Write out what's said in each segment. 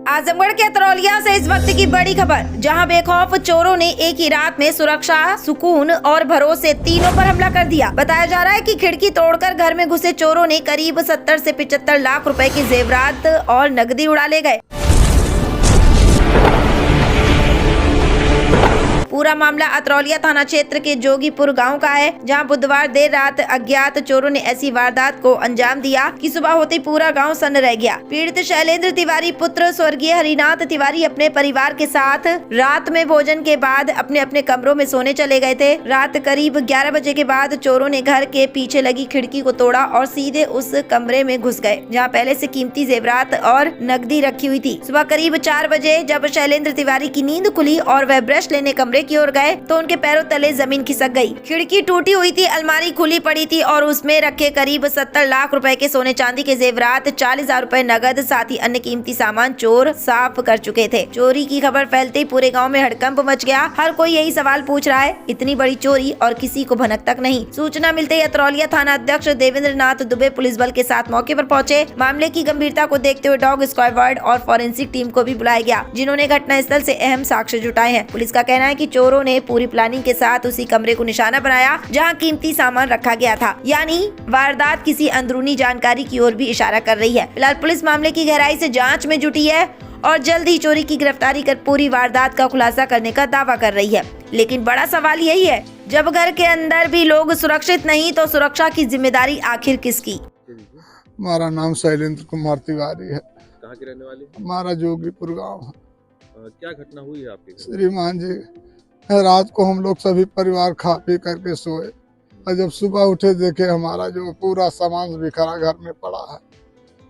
आजमगढ़ के अतरौलिया से इस वक्त की बड़ी खबर, जहां बेखौफ चोरों ने एक ही रात में सुरक्षा, सुकून और भरोसे तीनों पर हमला कर दिया। बताया जा रहा है कि खिड़की तोड़कर घर में घुसे चोरों ने करीब 70 से 75 लाख रुपए की जेवरात और नकदी उड़ा ले गए। पूरा मामला अतरौलिया थाना क्षेत्र के जोगीपुर गांव का है, जहां बुधवार देर रात अज्ञात चोरों ने ऐसी वारदात को अंजाम दिया कि सुबह होते ही पूरा गांव सन्न रह गया। पीड़ित शैलेंद्र तिवारी पुत्र स्वर्गीय हरिनाथ तिवारी अपने परिवार के साथ रात में भोजन के बाद अपने अपने कमरों में सोने चले गए थे। रात करीब 11 बजे के बाद चोरों ने घर के पीछे लगी खिड़की को तोड़ा और सीधे उस कमरे में घुस गए, जहाँ पहले से कीमती जेवरात और नकदी रखी हुई थी। सुबह करीब 4 बजे जब शैलेंद्र तिवारी की नींद खुली और वह ब्रश लेने कमरे की ओर गए तो उनके पैरों तले जमीन खिसक गई। खिड़की टूटी हुई थी, अलमारी खुली पड़ी थी और उसमें रखे करीब 70 लाख रुपए के सोने चांदी के जेवरात, 40,000 रुपए नगद, साथ ही अन्य कीमती सामान चोर साफ कर चुके थे। चोरी की खबर फैलते ही पूरे गांव में हड़कंप मच गया। हर कोई यही सवाल पूछ रहा है, इतनी बड़ी चोरी और किसी को भनक तक नहीं। सूचना मिलते ही अतरौलिया थाना अध्यक्ष देवेंद्र नाथ दुबे पुलिस बल के साथ मौके पर पहुंचे। मामले की गंभीरता को देखते हुए डॉग स्क्वाड और फॉरेंसिक टीम को भी बुलाया गया, जिन्होंने घटनास्थल से अहम साक्ष्य जुटाए हैं। पुलिस का कहना है कि चोरों ने पूरी प्लानिंग के साथ उसी कमरे को निशाना बनाया जहां कीमती सामान रखा गया था, यानी वारदात किसी अंदरूनी जानकारी की ओर भी इशारा कर रही है। फिलहाल पुलिस मामले की गहराई से जांच में जुटी है और जल्द ही चोरी की गिरफ्तारी कर पूरी वारदात का खुलासा करने का दावा कर रही है। लेकिन बड़ा सवाल यही है, जब घर के अंदर भी लोग सुरक्षित नहीं तो सुरक्षा की जिम्मेदारी आखिर किसकी? हमारा नाम शैलेंद्र कुमार तिवारी है। कहाँ के रहने वाले? हमारा जोगीपुर गांव है। क्या घटना हुई है आपके घर? श्रीमान जी, रात को हम लोग सभी परिवार खा पी करके सोए और जब सुबह उठे देखे हमारा जो पूरा सामान बिखरा घर में पड़ा है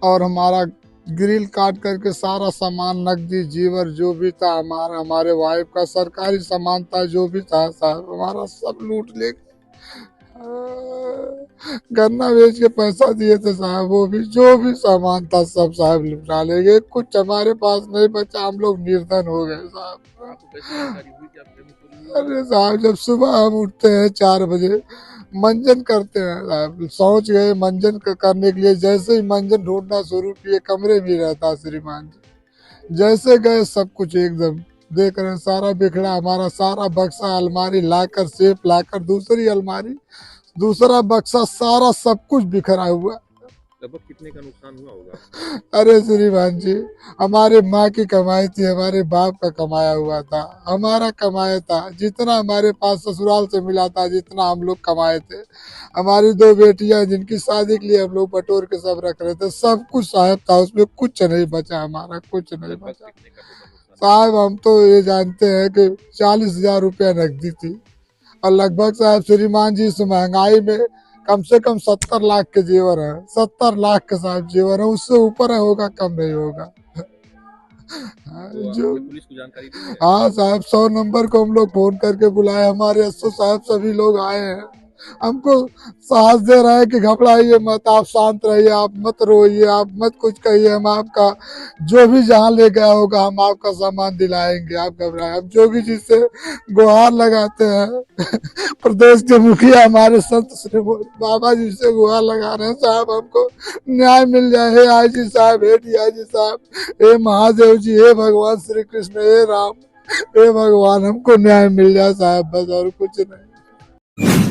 और हमारा ग्रिल काट करके सारा सामान, नकदी, जीवर जो भी था, हमारे वाइफ का सरकारी सामान था, जो भी था साहब हमारा सब लूट ले गए। गन्ना बेच के पैसा दिए थे साहब, वो भी जो भी सामान था सब साहब लुटा ले गए। कुछ हमारे पास नहीं बचा, हम लोग निर्धन हो गए साहब। अरे साहब, जब सुबह हम उठते हैं 4 बजे, मंजन करते हैं साहब, सोच गए मंजन करने के लिए। जैसे ही मंजन ढूंढना शुरू किए, कमरे में रहता श्रीमान जी। जैसे गए सब कुछ एकदम देख रहे हैं, सारा बिखरा, हमारा सारा बक्सा, अलमारी लाकर, सेफ लाकर, दूसरी अलमारी, दूसरा बक्सा, सारा सब कुछ बिखरा हुआ। लगभग कितने का नुकसान हुआ होगा? अरे श्रीमान जी, हमारे माँ की कमाई थी, हमारे बाप का कमाया हुआ था, हमारा कमाया था, जितना हमारे पास ससुराल से मिला था, जितना हम लोग कमाए थे। हमारी 2 बेटियां जिनकी शादी के लिए हम लोग बटोर के सब रख रहे थे, सब कुछ साहब था, उसमें कुछ नहीं बचा, हमारा कुछ नहीं बचा साहब। हम तो ये जानते हैं कि 40,000 रुपया नकदी थी और लगभग साहब श्रीमान जी इस महंगाई में कम से कम 70 लाख के जेवर है, 70 लाख के साहब जेवर है, उससे ऊपर होगा, कम नहीं होगा। तो जो पुलिस को जानकारी दी है? हाँ साहब, 100 नंबर को हम लोग फोन करके बुलाए, हमारे एसओ साहब सभी लोग आए हैं, हमको साहस दे रहे हैं कि घबराइए मत, आप शांत रहिए, आप मत रोइए, आप मत कुछ कहिए, हम आपका जो भी जहाँ ले गया होगा हम आपका सामान दिलाएंगे, आप घबराए। हम जोगी जी से गुहार लगाते हैं प्रदेश के मुखिया हमारे संत श्री बाबा जी से गुहार लगा रहे हैं साहब, हमको न्याय मिल जाए। हे आई जी साहब, हे डीआई जी साहब, हे महादेव जी, हे भगवान श्री कृष्ण, हे राम, हे भगवान, हमको न्याय मिल जाए साहब, बस और कुछ नहीं।